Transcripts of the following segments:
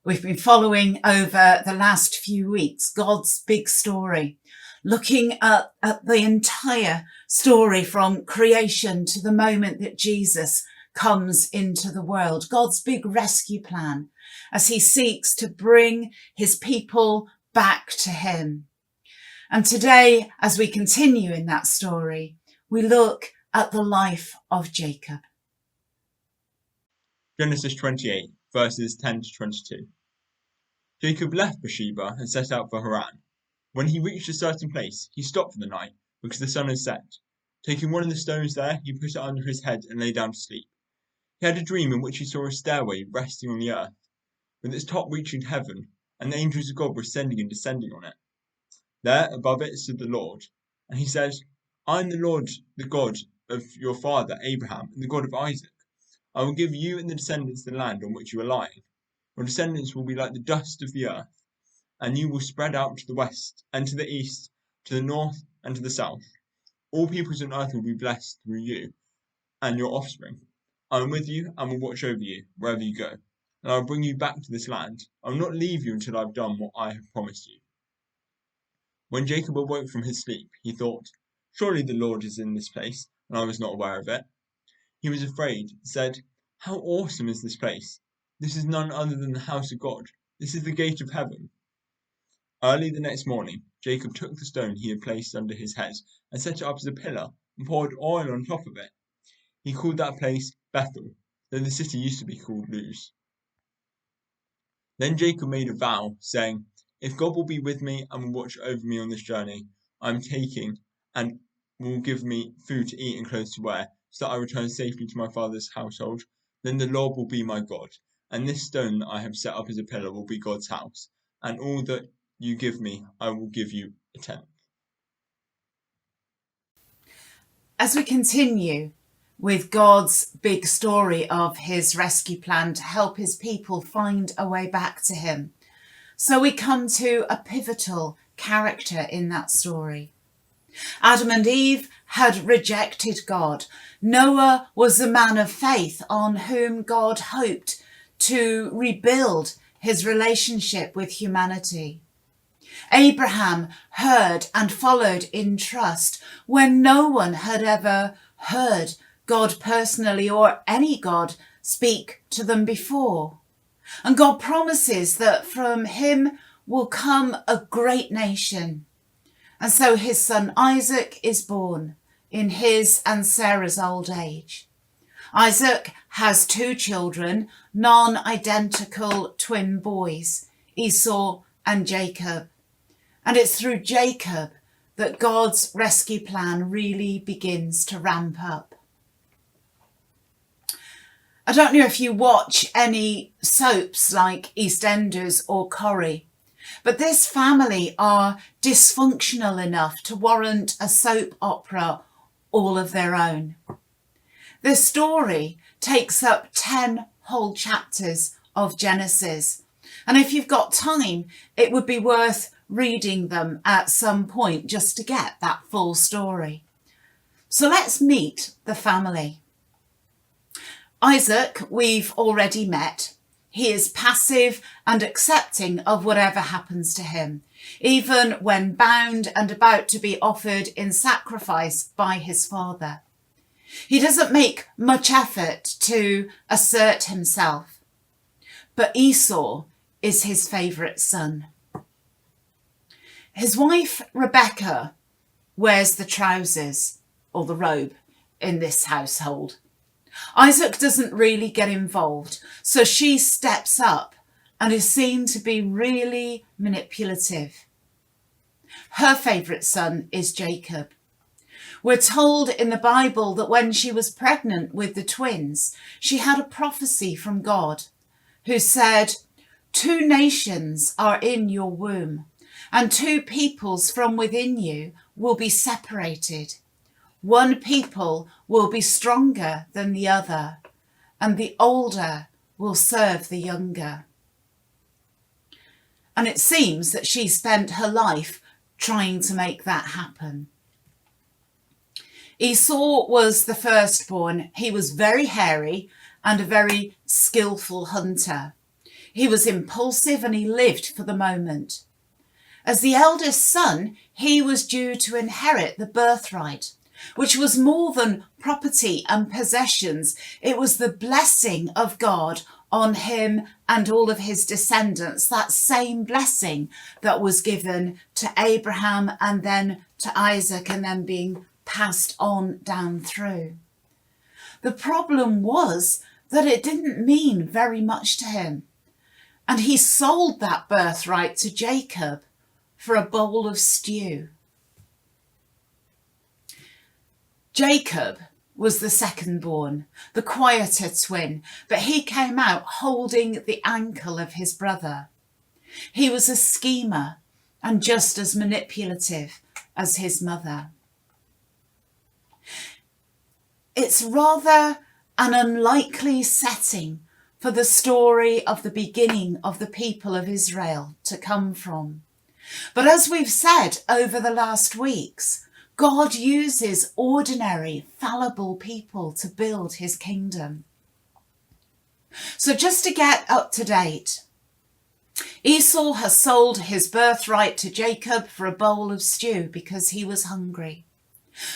We've been following over the last few weeks God's big story, looking at the entire story from creation to the moment that Jesus comes into the world, God's big rescue plan as he seeks to bring his people back to him. And today, as we continue in that story, we look at the life of Jacob. Genesis 28, verses 10 to 22. Jacob left Beersheba and set out for Haran. When he reached a certain place, he stopped for the night, because the sun had set. Taking one of the stones there, he put it under his head and lay down to sleep. He had a dream in which he saw a stairway resting on the earth, with its top reaching to heaven, and the angels of God were ascending and descending on it. There, above it, stood the Lord, and he said, I am the Lord, the God of your father Abraham, and the God of Isaac. I will give you and the descendants the land on which you are lying. Your descendants will be like the dust of the earth, and you will spread out to the west and to the east, to the north and to the south. All peoples on earth will be blessed through you and your offspring. I am with you and will watch over you wherever you go, and I will bring you back to this land. I will not leave you until I have done what I have promised you. When Jacob awoke from his sleep, he thought, surely the Lord is in this place, and I was not aware of it. He was afraid, and said, how awesome is this place! This is none other than the house of God. This is the gate of heaven. Early the next morning, Jacob took the stone he had placed under his head and set it up as a pillar and poured oil on top of it. He called that place Bethel, though the city used to be called Luz. Then Jacob made a vow, saying, if God will be with me and will watch over me on this journey I am taking, and will give me food to eat and clothes to wear, so that I return safely to my father's household, then the Lord will be my God, and this stone that I have set up as a pillar will be God's house, and all that you give me, I will give you a tenth. As we continue with God's big story of his rescue plan to help his people find a way back to him, so we come to a pivotal character in that story. Adam and Eve had rejected God. Noah was the man of faith on whom God hoped to rebuild his relationship with humanity. Abraham heard and followed in trust when no one had ever heard God personally or any God speak to them before. And God promises that from him will come a great nation. And so his son Isaac is born in his and Sarah's old age. Isaac has two children, non-identical twin boys, Esau and Jacob. And it's through Jacob that God's rescue plan really begins to ramp up. I don't know if you watch any soaps like EastEnders or Corrie, but this family are dysfunctional enough to warrant a soap opera all of their own. The story takes up 10 whole chapters of Genesis, and if you've got time, it would be worth reading them at some point just to get that full story. So let's meet the family. Isaac, we've already met. He is passive and accepting of whatever happens to him, even when bound and about to be offered in sacrifice by his father. He doesn't make much effort to assert himself, but Esau is his favourite son. His wife, Rebecca, wears the trousers or the robe in this household. Isaac doesn't really get involved, so she steps up and is seen to be really manipulative. Her favourite son is Jacob. We're told in the Bible that when she was pregnant with the twins, she had a prophecy from God who said, 2 nations are in your womb, and 2 peoples from within you will be separated. One people will be stronger than the other, and the older will serve the younger. And it seems that she spent her life trying to make that happen. Esau was the firstborn. He was very hairy and a very skillful hunter. He was impulsive and he lived for the moment. As the eldest son, he was due to inherit the birthright, which was more than property and possessions. It was the blessing of God on him and all of his descendants, that same blessing that was given to Abraham and then to Isaac and then being passed on down through. The problem was that it didn't mean very much to him, and he sold that birthright to Jacob for a bowl of stew. Jacob was the second born, the quieter twin, but he came out holding the ankle of his brother. He was a schemer and just as manipulative as his mother. It's rather an unlikely setting for the story of the beginning of the people of Israel to come from. But as we've said over the last weeks, God uses ordinary, fallible people to build his kingdom. So just to get up to date, Esau has sold his birthright to Jacob for a bowl of stew because he was hungry.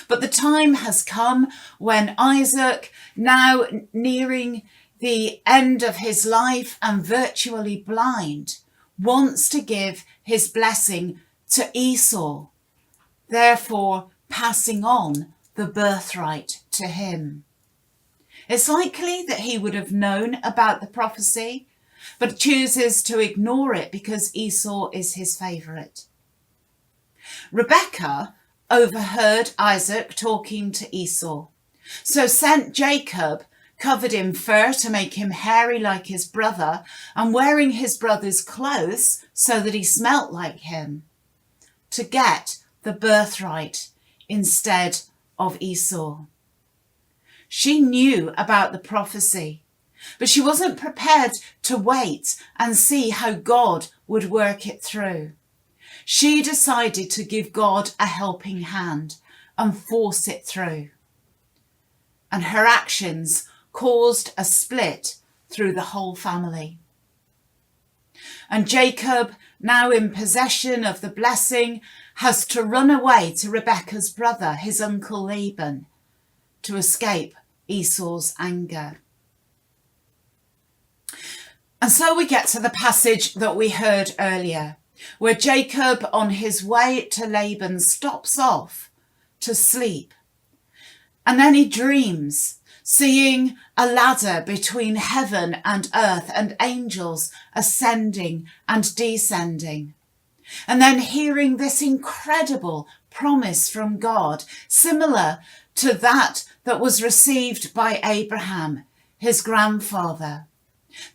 But the time has come when Isaac, now nearing the end of his life and virtually blind, wants to give his blessing to Esau, therefore passing on the birthright to him. It's likely that he would have known about the prophecy, but chooses to ignore it because Esau is his favourite. Rebekah overheard Isaac talking to Esau, so sent Jacob, covered in fur to make him hairy like his brother and wearing his brother's clothes so that he smelt like him, to get the birthright instead of Esau. She knew about the prophecy, but she wasn't prepared to wait and see how God would work it through. She decided to give God a helping hand and force it through. And her actions caused a split through the whole family. And Jacob, now in possession of the blessing, has to run away to Rebekah's brother, his uncle Laban, to escape Esau's anger. And so we get to the passage that we heard earlier, where Jacob on his way to Laban stops off to sleep. And then he dreams, seeing a ladder between heaven and earth and angels ascending and descending. And then hearing this incredible promise from God, similar to that was received by Abraham, his grandfather,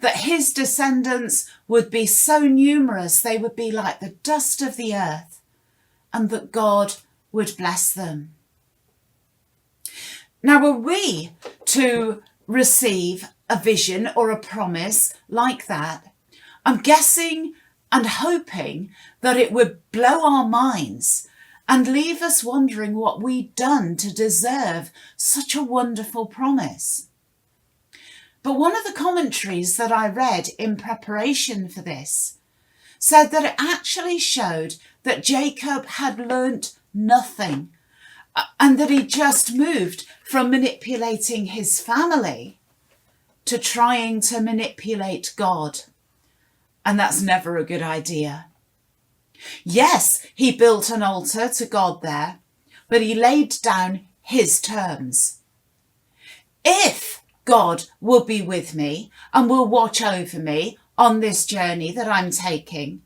that his descendants would be so numerous they would be like the dust of the earth, and that God would bless them. Now, were we to receive a vision or a promise like that, I'm guessing and hoping that it would blow our minds and leave us wondering what we'd done to deserve such a wonderful promise. But one of the commentaries that I read in preparation for this said that it actually showed that Jacob had learnt nothing and that he just moved from manipulating his family to trying to manipulate God. And that's never a good idea. Yes, he built an altar to God there, but he laid down his terms. If God will be with me and will watch over me on this journey that I'm taking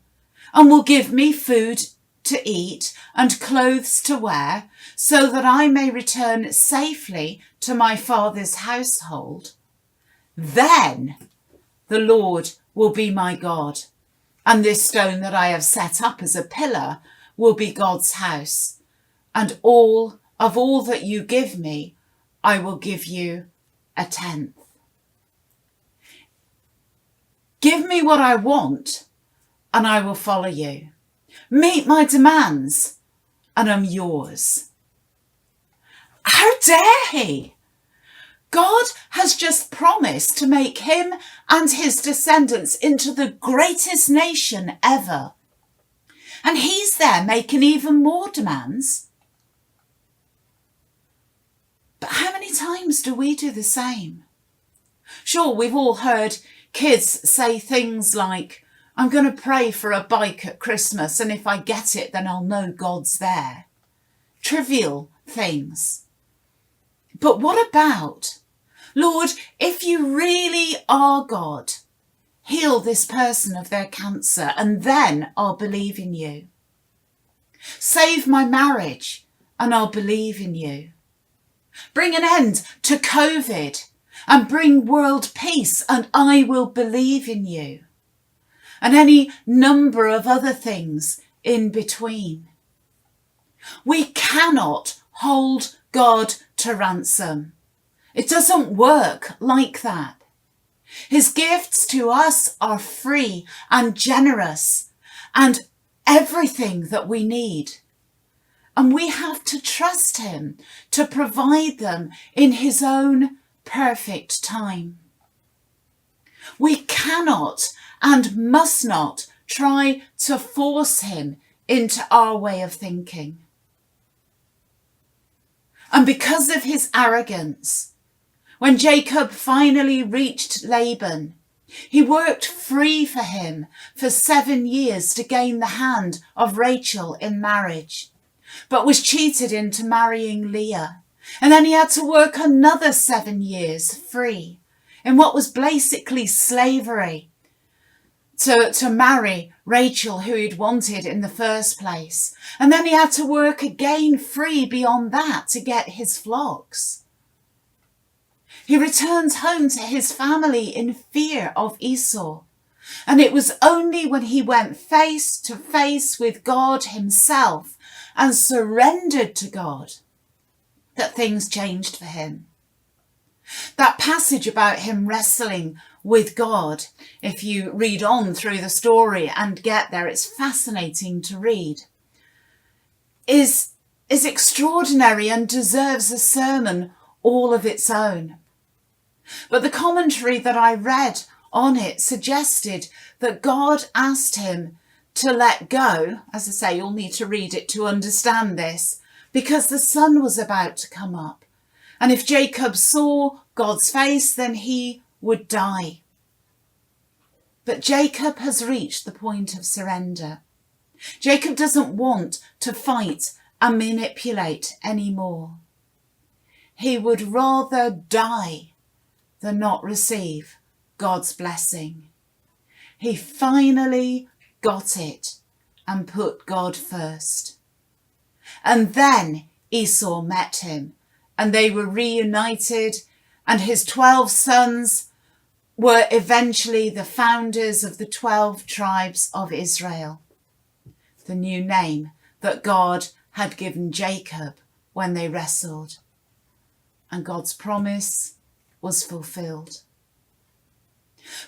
and will give me food to eat and clothes to wear so that I may return safely to my father's household, then the Lord will be my God, and this stone that I have set up as a pillar will be God's house, and all that you give me, I will give you a tenth. Give me what I want, and I will follow you. Meet my demands, and I'm yours. How dare he? God has just promised to make him and his descendants into the greatest nation ever. And he's there making even more demands. But how many times do we do the same? Sure, we've all heard kids say things like, I'm going to pray for a bike at Christmas, and if I get it, then I'll know God's there. Trivial things. But what about, Lord, if you really are God, heal this person of their cancer, and then I'll believe in you. Save my marriage, and I'll believe in you. Bring an end to COVID, and bring world peace, and I will believe in you. And any number of other things in between. We cannot hold God to ransom. It doesn't work like that. His gifts to us are free and generous and everything that we need. And we have to trust him to provide them in his own perfect time. We cannot and must not try to force him into our way of thinking. And because of his arrogance, when Jacob finally reached Laban, he worked free for him for 7 years to gain the hand of Rachel in marriage, but was cheated into marrying Leah. And then he had to work another 7 years free in what was basically slavery to marry Rachel, who he'd wanted in the first place. And then he had to work again free beyond that to get his flocks. He returns home to his family in fear of Esau. And it was only when he went face to face with God himself and surrendered to God that things changed for him. That passage about him wrestling with God, if you read on through the story and get there, it's fascinating to read, is extraordinary and deserves a sermon all of its own. But the commentary that I read on it suggested that God asked him to let go. As I say, you'll need to read it to understand this, because the sun was about to come up. And if Jacob saw God's face, then he would die. But Jacob has reached the point of surrender. Jacob doesn't want to fight and manipulate anymore. He would rather die than not receive God's blessing. He finally got it and put God first. And then Esau met him, and they were reunited, and his 12 sons were eventually the founders of the 12 tribes of Israel, the new name that God had given Jacob when they wrestled. And God's promise was fulfilled.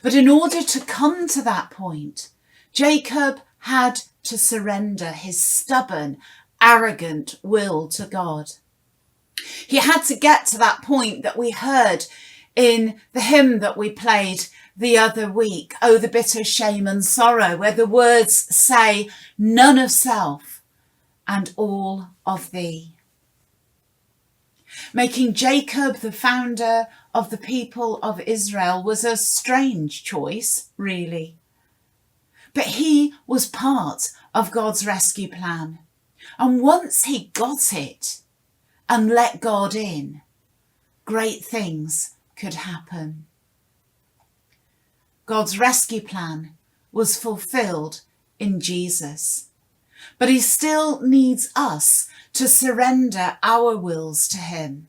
But in order to come to that point, Jacob had to surrender his stubborn, arrogant will to God. He had to get to that point that we heard in the hymn that we played the other week, Oh, the bitter shame and sorrow, where the words say, none of self and all of thee. Making Jacob the founder of the people of Israel was a strange choice, really. But he was part of God's rescue plan. And once he got it and let God in, great things could happen. God's rescue plan was fulfilled in Jesus. But he still needs us to surrender our wills to him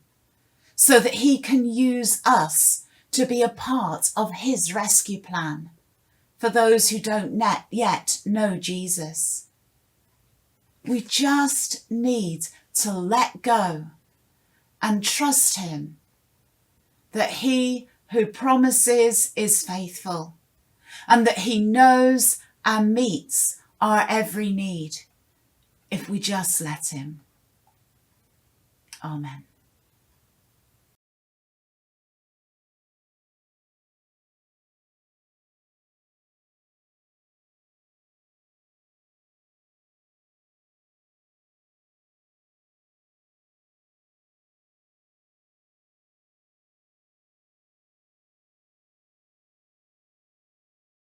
so that he can use us to be a part of his rescue plan for those who don't yet know Jesus. We just need to let go and trust him that he who promises is faithful and that he knows and meets our every need if we just let him. Amen.